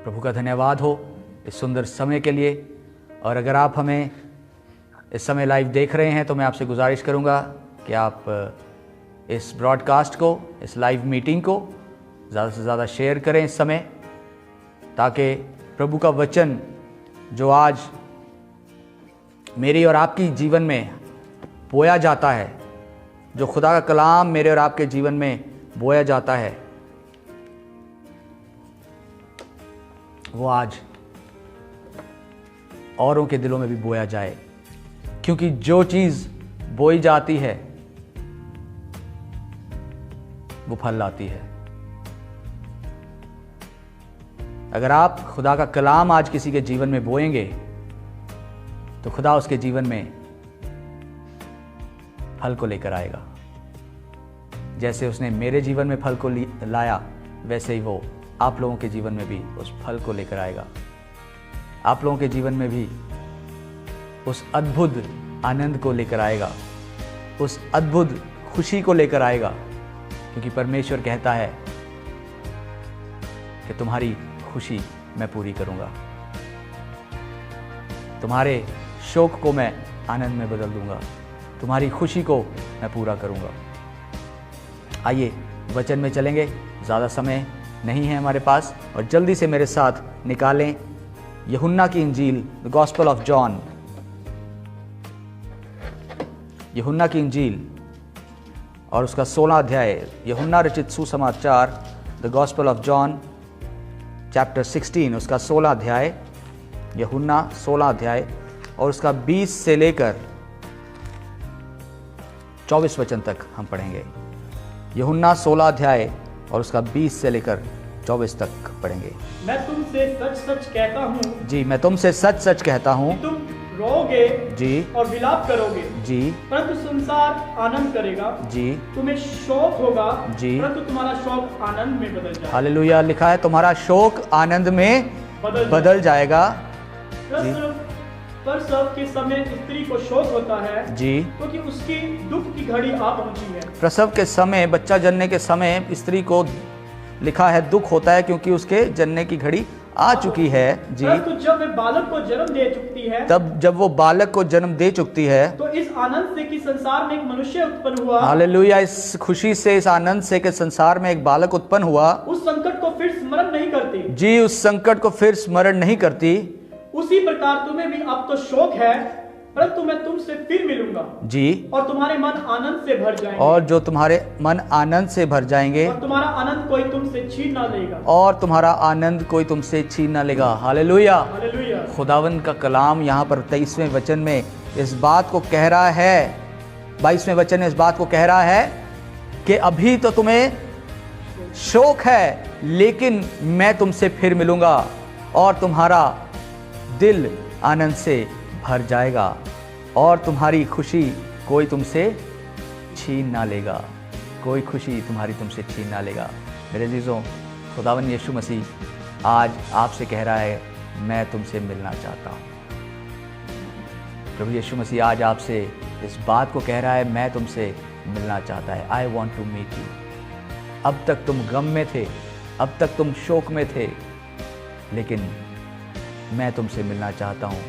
प्रभु का धन्यवाद हो इस सुंदर समय के लिए। और अगर आप हमें इस समय लाइव देख रहे हैं तो मैं आपसे गुजारिश करूंगा कि आप इस ब्रॉडकास्ट को, इस लाइव मीटिंग को ज़्यादा से ज़्यादा शेयर करें इस समय, ताकि प्रभु का वचन जो आज मेरी और आपकी जीवन में बोया जाता है, जो खुदा का कलाम मेरे और आपके जीवन में बोया जाता है, वो आज औरों के दिलों में भी बोया जाए। क्योंकि जो चीज़ बोई जाती है वो फल लाती है। अगर आप खुदा का कलाम आज किसी के जीवन में बोएंगे तो खुदा उसके जीवन में फल को लेकर आएगा। जैसे उसने मेरे जीवन में फल को लाया, वैसे ही वो आप लोगों के जीवन में भी उस फल को लेकर आएगा। आप लोगों के जीवन में भी उस अद्भुत आनंद को लेकर आएगा, उस अद्भुत खुशी को लेकर आएगा। क्योंकि परमेश्वर कहता है कि तुम्हारी खुशी मैं पूरी करूंगा, तुम्हारे शोक को मैं आनंद में बदल दूंगा, तुम्हारी खुशी को मैं पूरा करूंगा। आइए वचन में चलेंगे, ज़्यादा समय नहीं है हमारे पास, और जल्दी से मेरे साथ निकालें यूहन्ना की इंजील, द गॉस्पेल ऑफ जॉन। यूहन्ना की इंजील और उसका 16 अध्याय, यूहन्ना रचित सुसमाचार, the gospel of John chapter 16, उसका 16 अध्याय, यूहन्ना 16 अध्याय और उसका 20 से लेकर 24 वचन तक हम पढ़ेंगे। यूहन्ना 16 अध्याय और उसका 20 से लेकर 24 तक पढ़ेंगे। मैं तुमसे सच सच कहता हूँ, जी, मैं तुमसे सच सच कहता हूँ, तुम रोओगे जी और विलाप करोगे, जी, परंतु संसार आनंद करेगा। जी, तुम्हें शोक होगा, जी, परंतु तुम्हारा शोक आनंद में बदल जाएगा। हालेलुया। लिखा है तुम्हारा शोक आनंद में बदल जाएगा। प्रसव के समय स्त्री को शोक होता है, जी, क्योंकि उसकी दुख की घड़ी आ पहुंची है। प्रसव के समय, बच्चा जनने के समय स्त्री को लिखा है दुख होता है, क्योंकि उसके जनने की घड़ी आ चुकी है। जी, परंतु जब वे बालक को जन्म दे चुकती है, तब जब वो बालक को जन्म दे चुकती है, तो इस आनंद से कि संसार में एक मनुष्य उत्पन्न हुआ, हालेलुया, इस खुशी से, इस आनंद से कि संसार में एक बालक उत्पन्न हुआ, उस संकट को फिर स्मरण नहीं करती। जी, उस संकट को फिर स्मरण नहीं करती। उसी प्रकार तुम्हें भी अब तो शोक है, परंतु मैं तुमसे फिर मिलूंगा, जी, और तुम्हारे मन आनंद से भर जाएंगे, और जो तुम्हारे मन आनंद से भर जाएंगे, और तुम्हारा आनंद कोई तुमसे छीन ना लेगा, और तुम्हारा आनंद कोई तुमसे छीन ना लेगा। हालेलुया। हालेलुया। खुदावंद का कलाम यहाँ पर 23वें वचन में इस बात को कह रहा है, 22वें वचन में इस बात को कह रहा है कि अभी तो तुम्हें शोक है, लेकिन मैं तुमसे फिर मिलूंगा और तुम्हारा दिल आनंद से भर जाएगा, और तुम्हारी खुशी कोई तुमसे छीन ना लेगा, कोई खुशी तुम्हारी तुमसे छीन ना लेगा। मेरे अजीजों, खुदावंद यीशु मसीह आज आपसे कह रहा है, मैं तुमसे मिलना चाहता हूँ। प्रभु यीशु मसीह आज आपसे इस बात को कह रहा है, मैं तुमसे मिलना चाहता है। I want to meet you. अब तक तुम गम में थे, अब तक तुम शोक में थे, लेकिन मैं तुमसे मिलना चाहता हूँ।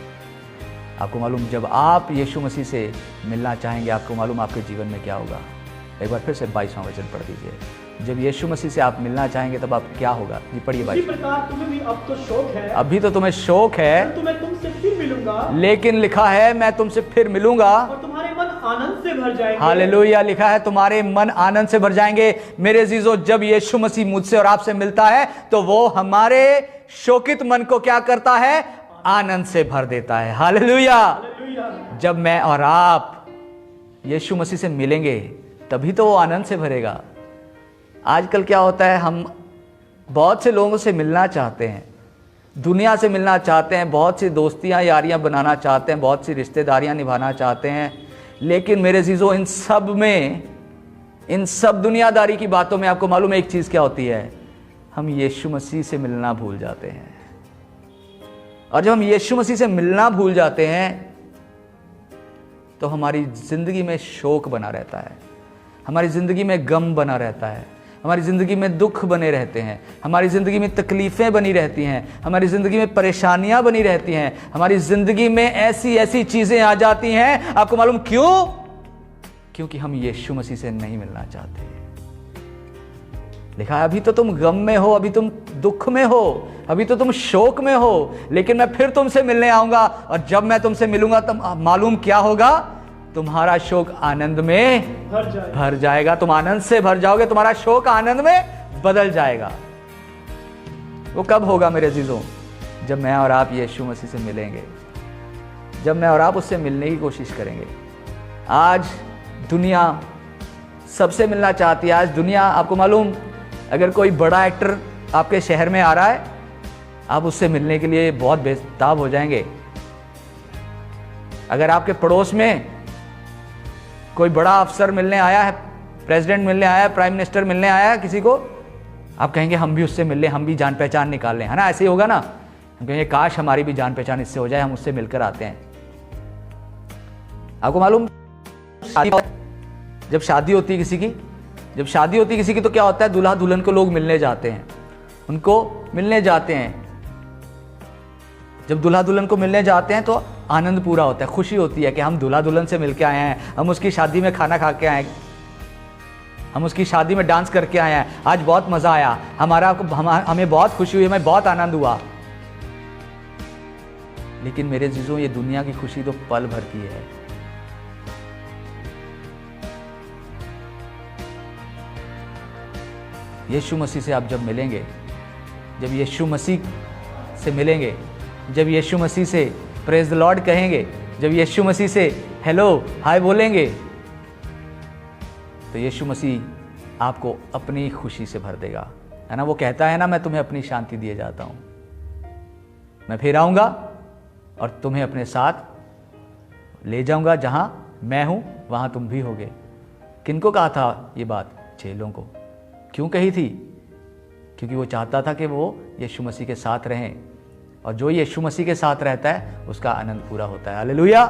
आपको मालूम, जब आप यीशु मसीह से मिलना चाहेंगे, आपको मालूम आपके जीवन में क्या होगा। एक बार फिर से 22वां वचन पढ़ दीजिए। जब यीशु मसीह से आप मिलना चाहेंगे तब आप क्या होगा। जी पढ़िए भाई। इसी प्रकार तुम्हें भी अब तो शोक है, अभी तो तुम्हें शोक है, परंतु मैं तुमसे फिर मिलूंगा, लेकिन लिखा है मैं तुमसे फिर मिलूंगा, और तुम्हारे मन आनंद से भर जाएंगे। हालेलुया। लिखा है तुम्हारे मन आनंद से भर जाएंगे। मेरे अजीजों, जब यीशु मसीह मुझसे और आपसे मिलता है तो वो हमारे शोकित मन को क्या करता है, आनंद से भर देता है। हालेलुया। जब मैं और आप यीशु मसीह से मिलेंगे तभी तो वो आनंद से भरेगा। आजकल क्या होता है, हम बहुत से लोगों से मिलना चाहते हैं, दुनिया से मिलना चाहते हैं, बहुत सी दोस्तियां यारियां बनाना चाहते हैं, बहुत सी रिश्तेदारियां निभाना चाहते हैं, लेकिन मेरे अजीजों, इन सब में, इन सब दुनियादारी की बातों में आपको मालूम है एक चीज क्या होती है, हम यीशु मसीह से मिलना भूल जाते हैं। और जब हम यीशु मसीह से मिलना भूल जाते हैं तो हमारी जिंदगी में शोक बना रहता है, हमारी जिंदगी में गम बना रहता है, हमारी ज़िंदगी में दुख बने रहते हैं, हमारी ज़िंदगी में तकलीफ़ें बनी रहती हैं, हमारी ज़िंदगी में परेशानियां बनी रहती हैं, हमारी ज़िंदगी में ऐसी ऐसी चीज़ें आ जाती हैं। आपको मालूम क्यों? क्योंकि हम यीशु मसीह से नहीं मिलना चाहते। लिखा है अभी तो तुम गम में हो, अभी तुम दुख में हो, अभी तो तुम शोक में हो, लेकिन मैं फिर तुमसे मिलने आऊंगा, और जब मैं तुमसे मिलूंगा तब मालूम क्या होगा? तुम्हारा शोक आनंद में भर जाएगा। तुम आनंद से भर जाओगे, तुम्हारा शोक आनंद में बदल जाएगा। वो कब होगा मेरे अजीजों? जब मैं और आप यीशु मसीह से मिलेंगे, जब मैं और आप उससे मिलने की कोशिश करेंगे। आज दुनिया सबसे मिलना चाहती है। आज दुनिया, आपको मालूम, अगर कोई बड़ा एक्टर आपके शहर में आ रहा है, आप उससे मिलने के लिए बहुत बेताब हो जाएंगे। अगर आपके पड़ोस में कोई बड़ा अफसर मिलने आया है, प्रेसिडेंट मिलने आया है, प्राइम मिनिस्टर मिलने आया है किसी को, आप कहेंगे हम भी उससे मिल लें, हम भी जान पहचान निकाल लें, है ना? ऐसे ही होगा ना? हम कहेंगे काश हमारी भी जान पहचान इससे हो जाए, हम उससे मिलकर आते हैं। आपको मालूम, जब शादी होती है किसी की, जब शादी होती है किसी की, तो क्या होता है? दूल्हा दुल्हन को लोग मिलने जाते हैं, उनको मिलने जाते हैं। जब दूल्हा दुल्हन को मिलने जाते हैं तो आनंद पूरा होता है, खुशी होती है कि हम दूल्हा दुल्हन से मिलके आए हैं, हम उसकी शादी में खाना खा के आए हैं, हम उसकी शादी में डांस करके आए हैं, आज बहुत मज़ा आया, हमें बहुत खुशी हुई, हमें बहुत आनंद हुआ। लेकिन मेरे जीजों, ये दुनिया की खुशी तो पल भर की है। यीशु मसीह से आप जब मिलेंगे, जब यीशु मसीह से मिलेंगे, जब यीशु मसीह से प्रेज द लॉर्ड कहेंगे, जब यीशु मसीह से हेलो हाय बोलेंगे, तो यीशु मसीह आपको अपनी खुशी से भर देगा, है ना? वो कहता है ना, मैं तुम्हें अपनी शांति दिए जाता हूं, मैं फिर आऊंगा और तुम्हें अपने साथ ले जाऊंगा, जहां मैं हूं वहां तुम भी होगे। किनको कहा था ये बात? चेलों को। क्यों कही थी? क्योंकि वो चाहता था कि वो यीशु मसीह के साथ रहें, और जो यीशु मसीह के साथ रहता है उसका आनंद पूरा होता है। हालेलुया!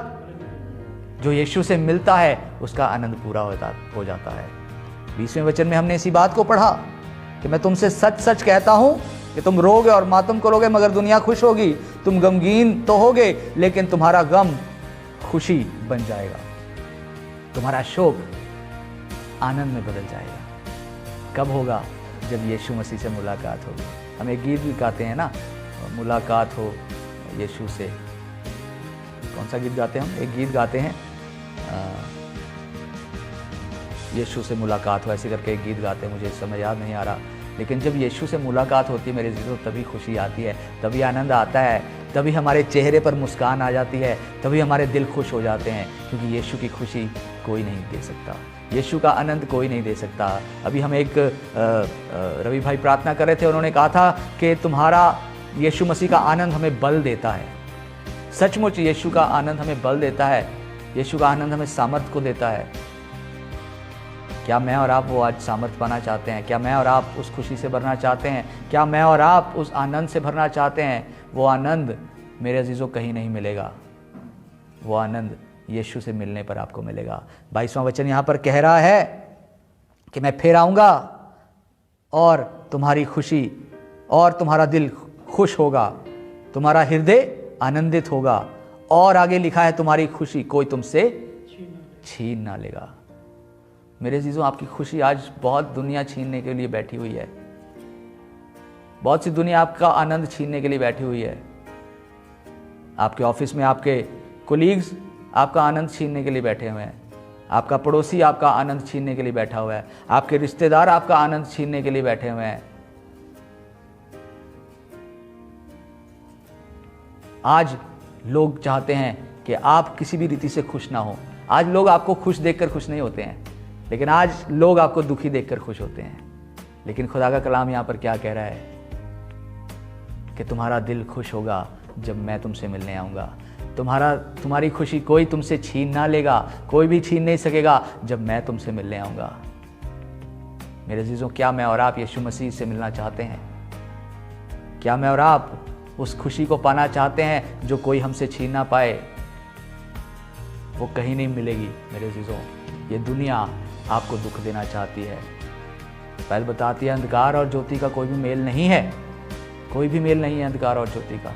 जो यीशु से मिलता है उसका आनंद पूरा हो जाता है। 20वें वचन में हमने इसी बात को पढ़ा कि मैं तुमसे सच सच कहता हूं कि तुम रोगे और मातम करोगे, मगर दुनिया खुश होगी। तुम गमगीन तो होगे, लेकिन तुम्हारा गम खुशी बन जाएगा, तुम्हारा शोक आनंद में बदल जाएगा। कब होगा? जब यीशु मसीह से मुलाकात होगी। हम एक गीत भी गाते हैं ना, मुलाकात हो यीशु से। कौन सा गीत गाते हैं हम? एक गीत गाते हैं, यीशु से मुलाकात हो, ऐसे करके एक गीत गाते हैं, मुझे इस समय याद नहीं आ रहा। लेकिन जब यीशु से मुलाकात होती है मेरे जीजों, तभी खुशी आती है, तभी आनंद आता है, तभी हमारे चेहरे पर मुस्कान आ जाती है, तभी हमारे दिल खुश हो जाते हैं, क्योंकि यीशु की खुशी कोई नहीं दे सकता, यीशु का आनंद कोई नहीं दे सकता। अभी हम एक रवि भाई प्रार्थना कर रहे थे, उन्होंने कहा था कि तुम्हारा यीशु मसीह का आनंद हमें बल देता है। सचमुच यीशु का आनंद हमें बल देता है, यीशु का आनंद हमें सामर्थ्य को देता है। क्या मैं और आप वो आज सामर्थ्य पाना चाहते हैं? क्या मैं और आप उस खुशी से भरना चाहते हैं? क्या मैं और आप उस आनंद से भरना चाहते हैं? वो आनंद मेरे अजीज़ों कहीं नहीं मिलेगा, वो आनंद यीशु से मिलने पर आपको मिलेगा। 22वां वचन यहाँ पर कह रहा है कि मैं फिर आऊँगा और तुम्हारी खुशी और तुम्हारा दिल खुश होगा, तुम्हारा हृदय आनंदित होगा, और आगे लिखा है तुम्हारी खुशी कोई तुमसे छीन ना लेगा। मेरे अजीजों, आपकी खुशी आज बहुत दुनिया छीनने के लिए बैठी हुई है, बहुत सी दुनिया आपका आनंद छीनने के लिए बैठी हुई है। आपके ऑफिस में आपके कोलीग्स आपका आनंद छीनने के लिए बैठे हुए हैं, आपका पड़ोसी आपका आनंद छीनने के लिए बैठा हुआ है, आपके रिश्तेदार आपका आनंद छीनने के लिए बैठे हुए हैं। आज लोग चाहते हैं कि आप किसी भी रीति से खुश ना हो। आज लोग आपको खुश देखकर खुश नहीं होते हैं, लेकिन आज लोग आपको दुखी देखकर खुश होते हैं। लेकिन खुदा का कलाम यहाँ पर क्या कह रहा है कि तुम्हारा दिल खुश होगा जब मैं तुमसे मिलने आऊँगा। तुम्हारी खुशी कोई तुमसे छीन ना लेगा, कोई भी छीन नहीं सकेगा जब मैं तुमसे मिलने आऊँगा। मेरे अजीजों, क्या मैं और आप यीशु मसीह से मिलना चाहते हैं? क्या मैं और आप उस खुशी को पाना चाहते हैं जो कोई हमसे छीन ना पाए? वो कहीं नहीं मिलेगी मेरे अजीजों। ये दुनिया आपको दुख देना चाहती है, बाइबल बताती है अंधकार और ज्योति का कोई भी मेल नहीं है, कोई भी मेल नहीं है अंधकार और ज्योति का।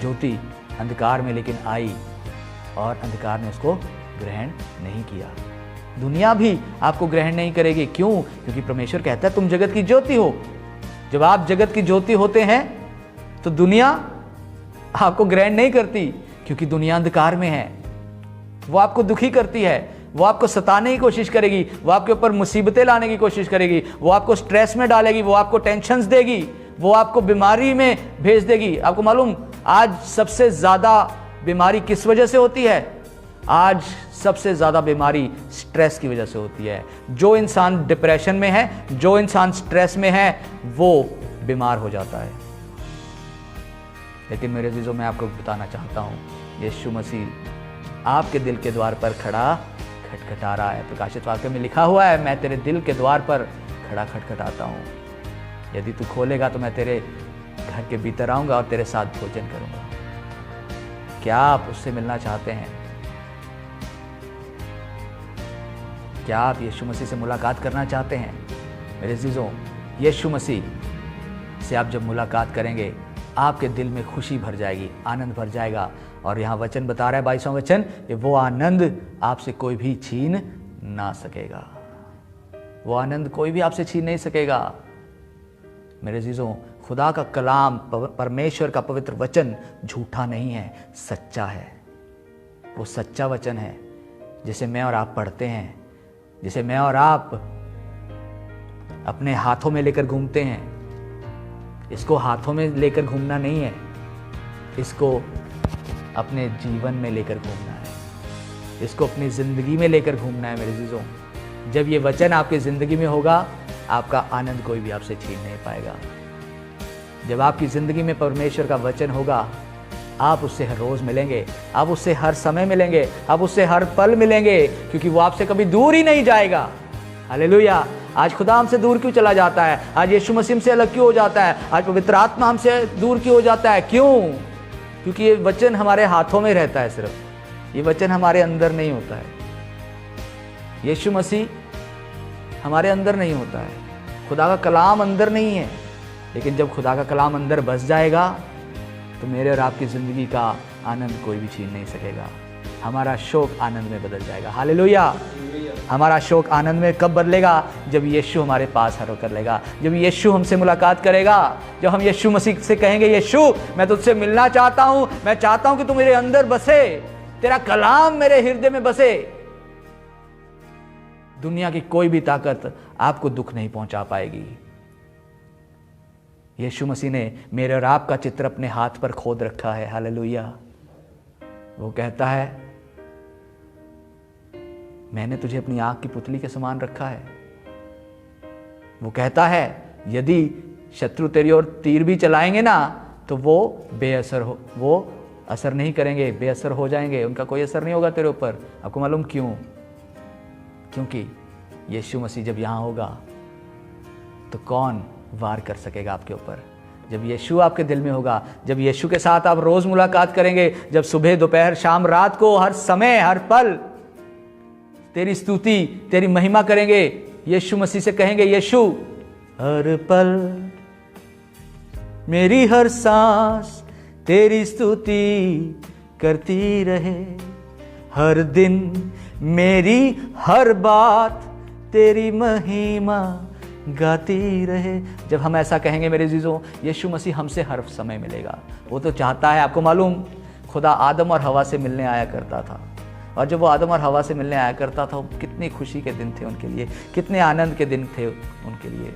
ज्योति अंधकार में लेकिन आई और अंधकार ने उसको ग्रहण नहीं किया। दुनिया भी आपको ग्रहण नहीं करेगी। क्यों? क्योंकि परमेश्वर कहता है तुम जगत की ज्योति हो। जब आप जगत की ज्योति होते हैं तो दुनिया आपको ग्रहण नहीं करती, क्योंकि दुनिया अंधकार में है। वो आपको दुखी करती है, वो आपको सताने की कोशिश करेगी, वो आपके ऊपर मुसीबतें लाने की कोशिश करेगी, वो आपको स्ट्रेस में डालेगी, वो आपको टेंशन्स देगी, वो आपको बीमारी में भेज देगी। आपको मालूम आज सबसे ज्यादा बीमारी किस वजह से होती है? आज सबसे ज्यादा बीमारी स्ट्रेस की वजह से होती है। जो इंसान डिप्रेशन में है, जो इंसान स्ट्रेस में है, वो बीमार हो जाता है। लेकिन मेरे अजीजों, मैं आपको बताना चाहता हूं, यीशु मसीह आपके दिल के द्वार पर खड़ा खटखटा रहा है। प्रकाशित वाक्य में लिखा हुआ है, मैं तेरे दिल के द्वार पर खड़ा खटखटाता हूं। यदि तू खोलेगा तो मैं तेरे घर के भीतर आऊंगा और तेरे साथ भोजन करूंगा। क्या आप उससे मिलना चाहते हैं? क्या आप यीशु मसीह से मुलाकात करना चाहते हैं? मेरे अजीजों, यीशु मसीह से आप जब मुलाकात करेंगे, आपके दिल में खुशी भर जाएगी, आनंद भर जाएगा। और यहाँ वचन बता रहा है, 22वां वचन, कि वो आनंद आपसे कोई भी छीन ना सकेगा। वो आनंद कोई भी आपसे छीन नहीं सकेगा। मेरे अजीजों, खुदा का कलाम, परमेश्वर का पवित्र वचन झूठा नहीं है, सच्चा है। वो सच्चा वचन है जिसे मैं और आप पढ़ते हैं, जिसे मैं और आप अपने हाथों में लेकर घूमते हैं। इसको हाथों में लेकर घूमना नहीं है, इसको अपने जीवन में लेकर घूमना है, इसको अपनी ज़िंदगी में लेकर घूमना है। मेरे अजीजों, जब ये वचन आपकी ज़िंदगी में होगा, आपका आनंद कोई भी आपसे छीन नहीं पाएगा। जब आपकी ज़िंदगी में परमेश्वर का वचन होगा, आप उससे हर रोज़ मिलेंगे, आप उससे हर समय मिलेंगे, आप उससे हर पल मिलेंगे, क्योंकि वो आपसे कभी दूर ही नहीं जाएगा। हालेलुया। आज खुदा हमसे दूर क्यों चला जाता है? आज यीशु मसीह हमसे अलग क्यों हो जाता है? आज पवित्र आत्मा हमसे दूर क्यों हो जाता है? क्यों? क्योंकि ये वचन हमारे हाथों में रहता है। सिर्फ ये वचन हमारे अंदर नहीं होता है। यीशु मसीह हमारे अंदर नहीं होता है, खुदा का कलाम अंदर नहीं है। लेकिन जब खुदा का कलाम अंदर बस जाएगा तो मेरे और आपकी ज़िंदगी का आनंद कोई भी छीन नहीं सकेगा। हमारा शोक आनंद में बदल जाएगा। हालेलुया। हमारा शोक आनंद में कब बदलेगा? जब यीशु हमारे पास होकर लेगा, जब यीशु हमसे मुलाकात करेगा, जब हम यीशु मसीह से कहेंगे, यीशु मैं तुझसे मिलना चाहता हूँ, मैं चाहता हूँ कि तू मेरे अंदर बसे, तेरा कलाम मेरे हृदय में बसे। दुनिया की कोई भी ताकत आपको दुख नहीं पहुंचा पाएगी। यीशु मसीह ने मेरे और आपका चित्र अपने हाथ पर खोद रखा है। हालेलुया। वो कहता है, मैंने तुझे अपनी आंख की पुतली के समान रखा है। वो कहता है, यदि शत्रु तेरी ओर तीर भी चलाएंगे ना, तो वो बेअसर हो, वो असर नहीं करेंगे, बेअसर हो जाएंगे, उनका कोई असर नहीं होगा तेरे ऊपर। आपको मालूम क्यों? क्योंकि यीशु मसीह जब यहाँ होगा तो कौन वार कर सकेगा आपके ऊपर? जब यीशु आपके दिल में होगा, जब यीशु के साथ आप रोज मुलाकात करेंगे, जब सुबह दोपहर शाम रात को हर समय हर पल तेरी स्तुति तेरी महिमा करेंगे, यीशु मसीह से कहेंगे, यीशु हर पल मेरी हर सांस तेरी स्तुति करती रहे, हर दिन मेरी हर बात तेरी महिमा गाती रहे। जब हम ऐसा कहेंगे मेरे अजीजों, यीशु मसीह हमसे हर समय मिलेगा। वो तो चाहता है, आपको मालूम, खुदा आदम और हवा से मिलने आया करता था, और जब वो आदम और हवा से मिलने आया करता था, कितनी खुशी के दिन थे उनके लिए, कितने आनंद के दिन थे उनके लिए।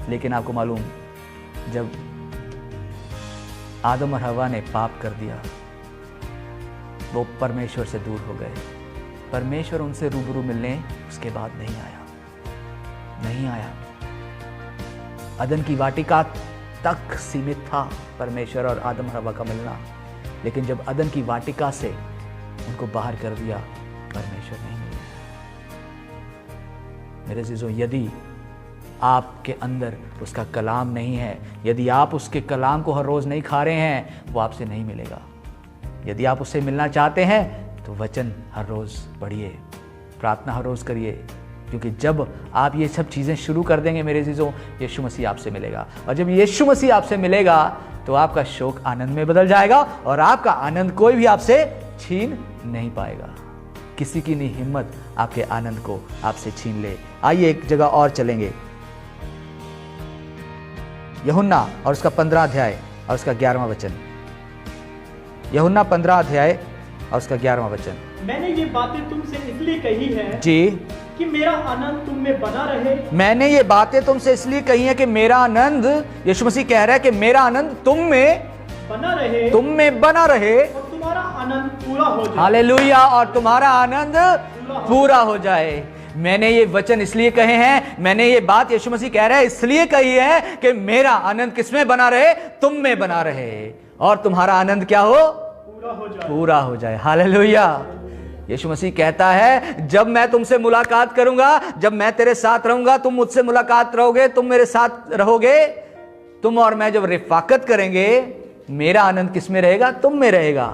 लेकिन आपको मालूम, जब आदम और हवा ने पाप कर दिया, वो परमेश्वर से दूर हो गए। परमेश्वर उनसे रूबरू मिलने उसके बाद नहीं आया। अदन की वाटिका तक सीमित था परमेश्वर और आदम और हवा का मिलना, लेकिन जब अदन की वाटिका से उनको बाहर कर दिया, परमेश्वर नहीं मिला। मेरे अजीजों, यदि आपके अंदर उसका कलाम नहीं है, यदि आप उसके कलाम को हर रोज नहीं खा रहे हैं, वो आपसे नहीं मिलेगा। यदि आप उससे मिलना चाहते हैं तो वचन हर रोज पढ़िए, प्रार्थना हर रोज करिए, क्योंकि जब आप ये सब चीज़ें शुरू कर देंगे मेरे अजीजों, यीशु मसीह आपसे मिलेगा, और जब यीशु मसीह आपसे मिलेगा तो आपका शोक आनंद में बदल जाएगा और आपका आनंद कोई भी आपसे छीन नहीं पाएगा। किसी की नहीं हिम्मत आपके आनंद को आपसे छीन ले। आइए एक जगह और चलेंगे, यूहन्ना और उसका 15 अध्याय और उसका 11वां वचन। यूहन्ना 15 अध्याय और उसका 11वां वचन। मैंने ये बातें तुमसे इसलिए कही है जी, कि मेरा आनंद तुम में बना रहे। मैंने ये बातें तुमसे इसलिए कही है कि मेरा आनंद, यीशु मसीह कह रहा है कि मेरा आनंद तुम में बना रहे, तुम में बना रहे, और तुम्हारा आनंद पूरा हो जाए। हालेलुया, और तुम्हारा आनंद पूरा हो जाए। मैंने ये वचन इसलिए कहे हैं, मैंने ये बात यीशु मसीह कह रहा है इसलिए कही है कि मेरा आनंद किसमें बना रहे? तुम में बना रहे, और तुम्हारा आनंद क्या हो? पूरा हो जाए। पूरा हो जाए। हालेलुया। यीशु मसीह कहता है जब मैं तुमसे मुलाकात करूंगा, जब मैं तेरे साथ रहूंगा, तुम मुझसे मुलाकात रहोगे, तुम मेरे साथ रहोगे, तुम और मैं जब रिफाकत करेंगे, मेरा आनंद किस में रहेगा? तुम में रहेगा।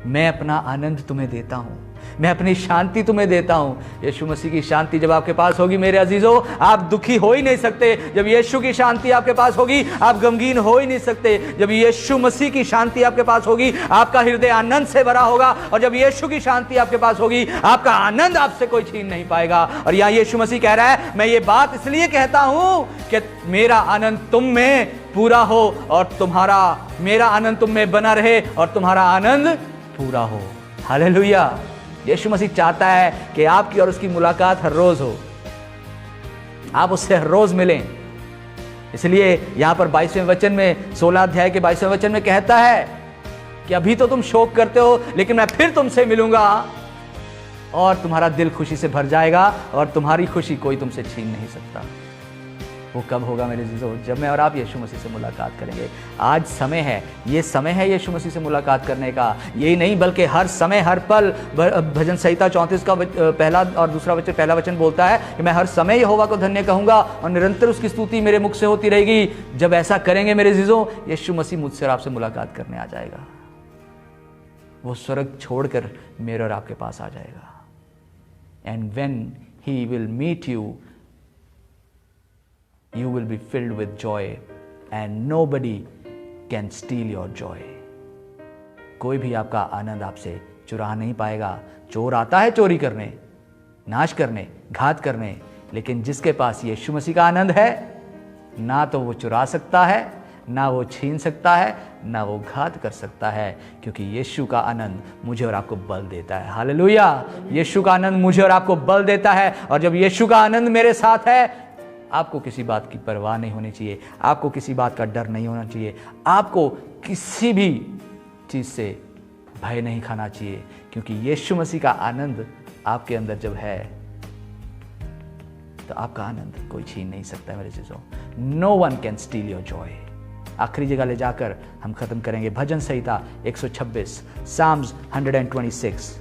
मैं अपना आनंद तुम्हें देता हूं, मैं अपनी शांति तुम्हें देता हूं। यीशु मसीह की शांति जब आपके पास होगी मेरे अजीजों, आप दुखी हो ही नहीं सकते। जब यीशु की शांति आपके पास होगी, आप गमगीन हो ही नहीं सकते। जब यीशु मसीह की शांति आपके पास होगी, आपका हृदय आनंद से भरा होगा, और जब यीशु की शांति आपके पास होगी, आपका आनंद आपसे कोई छीन नहीं पाएगा। और यहाँ यीशु मसीह कह रहा है मैं ये बात इसलिए कहता हूं कि मेरा आनंद तुम में पूरा हो, और तुम्हारा, मेरा आनंद तुम में बना रहे और तुम्हारा आनंद पूरा हो। हालेलुया। यीशु मसीह चाहता है कि आपकी और उसकी मुलाकात हर रोज हो, आप उससे हर रोज मिलें। इसलिए यहां पर 22वें वचन में, 16 अध्याय के 22वें वचन में कहता है कि अभी तो तुम शोक करते हो, लेकिन मैं फिर तुमसे मिलूंगा और तुम्हारा दिल खुशी से भर जाएगा, और तुम्हारी खुशी कोई तुमसे छीन नहीं सकता। वो कब होगा मेरे अजीजों? जब मैं और आप यीशु मसीह से मुलाकात करेंगे। आज समय है, ये समय है यीशु मसीह से मुलाकात करने का। यही नहीं बल्कि हर समय, हर पल। भजन संहिता 34 का पहला और दूसरा वचन, पहला वचन बोलता है कि मैं हर समय यहोवा को धन्य कहूंगा और निरंतर उसकी स्तुति मेरे मुख से होती रहेगी। जब ऐसा करेंगे मेरे अजीजों, यीशु मसीह मुझसे और आपसे मुलाकात करने आ जाएगा। वो स्वर्ग छोड़कर मेरे और आपके पास आ जाएगा। And when he will meet you, you will be filled with joy and nobody can steal your joy. कोई भी आपका आनंद आपसे चुरा नहीं पाएगा। चोर आता है चोरी करने, नाश करने, घात करने, लेकिन जिसके पास यीशु मसीह का आनंद है, ना तो वो चुरा सकता है, ना वो छीन सकता है, ना वो घात कर सकता है, क्योंकि यीशु का आनंद मुझे और आपको बल देता है। हालेलुया। यीशु का आनंद मुझे और आपको बल देता है, और जब यीशु का आनंद मेरे साथ है, आपको किसी बात की परवाह नहीं होनी चाहिए, आपको किसी बात का डर नहीं होना चाहिए, आपको किसी भी चीज़ से भय नहीं खाना चाहिए, क्योंकि यीशु मसीह का आनंद आपके अंदर जब है तो आपका आनंद कोई छीन नहीं सकता है मेरे चीज़ों। No one can steal your joy. आखिरी जगह ले जाकर हम खत्म करेंगे, भजन संहिता 126, साम्स 126।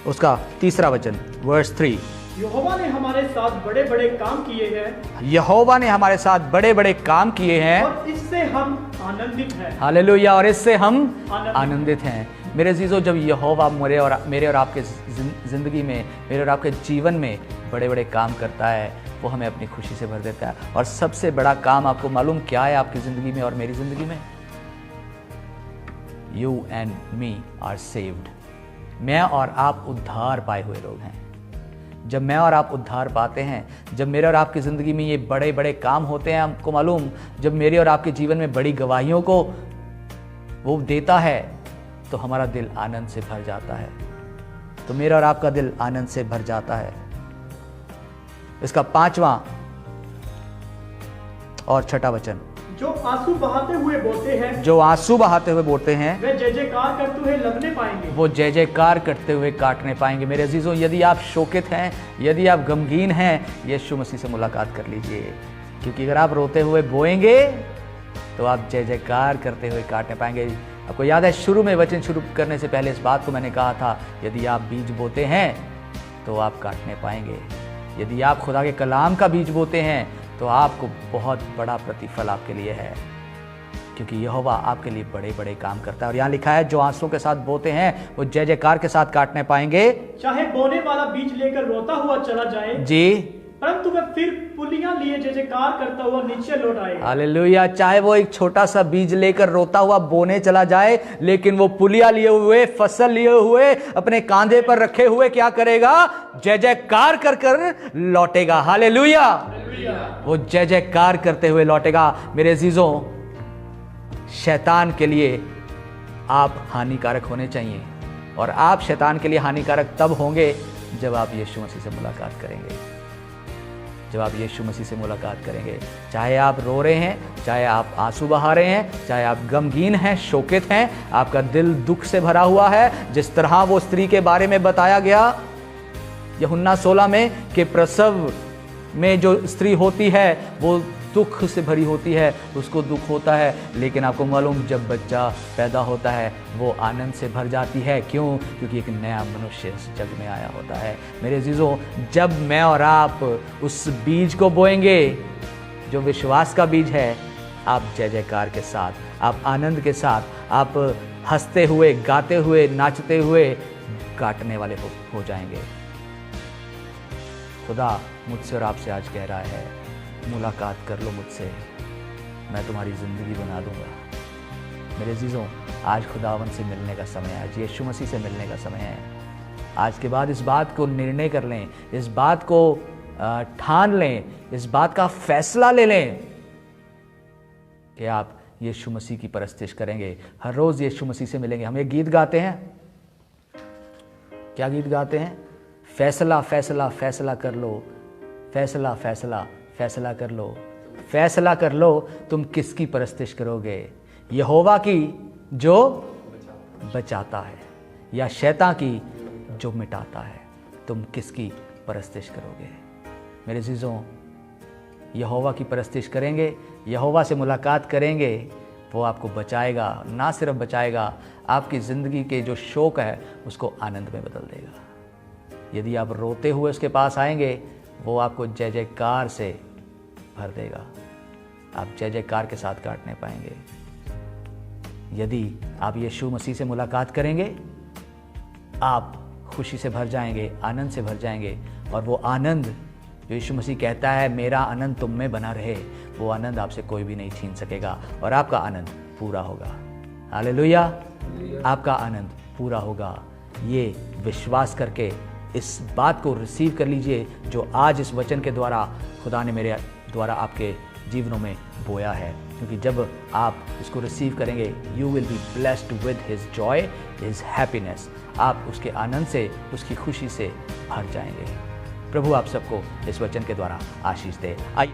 उसका तीसरा वचन, वर्स 3। यहोवा ने हमारे साथ बड़े बड़े काम किए हैं, यहोवा ने हमारे साथ बड़े बड़े काम किए हैं, और इससे हम आनंदित हैं। हालेलुया। और इससे हम आनंदित हैं। मेरे अजीजों, जब यहोवा मेरे और आपके जिंदगी में, मेरे और आपके जीवन में बड़े बड़े काम करता है, वो हमें अपनी खुशी से भर देता है। और सबसे बड़ा काम आपको मालूम क्या है आपकी जिंदगी में और मेरी जिंदगी में? You and me are saved. मैं और आप उद्धार पाए हुए लोग हैं। जब मैं और आप उद्धार पाते हैं, जब मेरे और आपकी ज़िंदगी में ये बड़े बड़े काम होते हैं, आपको मालूम, जब मेरे और आपके जीवन में बड़ी गवाहियों को वो देता है, तो हमारा दिल आनंद से भर जाता है। तो मेरा और आपका दिल आनंद से भर जाता है। इसका 5वां और 6ठा वचन, जो आंसू बहाते हुए बोलते हैं, जो आंसू बहाते हुए बोलते हैं, वे जय जयकार करते हुए लगने पाएंगे। वो जय जयकार करते हुए काटने पाएंगे। मेरे अजीजों, यदि आप शोकित हैं, यदि आप गमगीन हैं, यीशु मसीह से मुलाकात कर लीजिए, क्योंकि अगर आप रोते हुए बोएंगे तो आप जय जयकार करते हुए काटने पाएंगे। आपको याद है, शुरू में वचन शुरू करने से पहले इस बात को मैंने कहा था, यदि आप बीज बोते हैं तो आप काटने पाएंगे। यदि आप खुदा के कलाम का बीज बोते हैं तो आपको बहुत बड़ा प्रतिफल आपके लिए है, क्योंकि यहोवा आपके लिए बड़े बड़े काम करता है। और यहाँ लिखा है जो आंसुओं के साथ बोते हैं वो जय जयकार के साथ काटने पाएंगे। चाहे बोने वाला बीज लेकर रोता हुआ चला जाए जी, परंतु वह फिर पुलियां लिए जय जयकार करता हुआ नीचे लौट आएगा। हालेलुया। चाहे वो एक छोटा सा बीज लेकर रोता हुआ बोने चला जाए, लेकिन वो पुलिया लिए हुए, फसल लिए हुए, अपने कांधे पर रखे हुए क्या करेगा? जय जयकार कर कर लौटेगा। हालेलुया। वो जय जयकार करते हुए लौटेगा। मेरे अजीजों, शैतान के लिए आप हानिकारक होने चाहिए, और आप शैतान के लिए हानिकारक तब होंगे जब आप यीशु मसीह से मुलाकात करेंगे। जब आप यीशु मसीह से मुलाकात करेंगे, चाहे आप रो रहे हैं, चाहे आप आंसू बहा रहे हैं, चाहे आप गमगीन हैं, शोकित हैं, आपका दिल दुख से भरा हुआ है, जिस तरह वो स्त्री के बारे में बताया गया यूहन्ना 16 में कि प्रसव में जो स्त्री होती है वो दुख से भरी होती है, उसको दुख होता है, लेकिन आपको मालूम जब बच्चा पैदा होता है वो आनंद से भर जाती है। क्यों? क्योंकि एक नया मनुष्य इस जग में आया होता है। मेरे अजीजों, जब मैं और आप उस बीज को बोएंगे जो विश्वास का बीज है, आप जय जयकार के साथ, आप आनंद के साथ, आप हंसते हुए, गाते हुए, नाचते हुए काटने वाले हो जाएंगे। खुदा मुझसे और आपसे आज कह रहा है, मुलाकात कर लो मुझसे, मैं तुम्हारी ज़िंदगी बना दूंगा। मेरे अजीज़ों, आज खुदावन से मिलने का समय है, आज यीशु मसीह से मिलने का समय है। आज के बाद इस बात को निर्णय कर लें, इस बात को ठान लें, इस बात का फैसला ले लें कि आप यीशु मसीह की परस्तिश करेंगे, हर रोज़ यीशु मसीह से मिलेंगे। हम एक गीत गाते हैं, क्या गीत गाते हैं? फैसला फैसला फैसला कर लो, फैसला फैसला फैसला कर लो, फैसला कर लो, तुम किसकी परस्तिश करोगे? यहोवा की जो बचाता है या शैतान की जो मिटाता है? तुम किसकी परस्तिश करोगे? मेरे अजीजों, यहोवा की परस्तिश करेंगे, यहोवा से मुलाकात करेंगे, वो आपको बचाएगा। ना सिर्फ बचाएगा, आपकी ज़िंदगी के जो शोक है उसको आनंद में बदल देगा। यदि आप रोते हुए उसके पास आएंगे, वो आपको जय जयकार से भर देगा। आप जय जयकार के साथ काटने पाएंगे। यदि आप यीशु मसीह से मुलाकात करेंगे, आप खुशी से भर जाएंगे, आनंद से भर जाएंगे, और वो आनंद जो यीशु मसीह कहता है मेरा आनंद तुम में बना रहे, वो आनंद आपसे कोई भी नहीं छीन सकेगा, और आपका आनंद पूरा होगा। हालेलुया। आपका आनंद पूरा होगा। ये विश्वास करके इस बात को रिसीव कर लीजिए जो आज इस वचन के द्वारा खुदा ने मेरे द्वारा आपके जीवनों में बोया है, क्योंकि जब आप इसको रिसीव करेंगे, you will be blessed with his Joy, his happiness. आप उसके आनंद से, उसकी खुशी से भर जाएंगे। प्रभु आप सबको इस वचन के द्वारा आशीष दे। आइए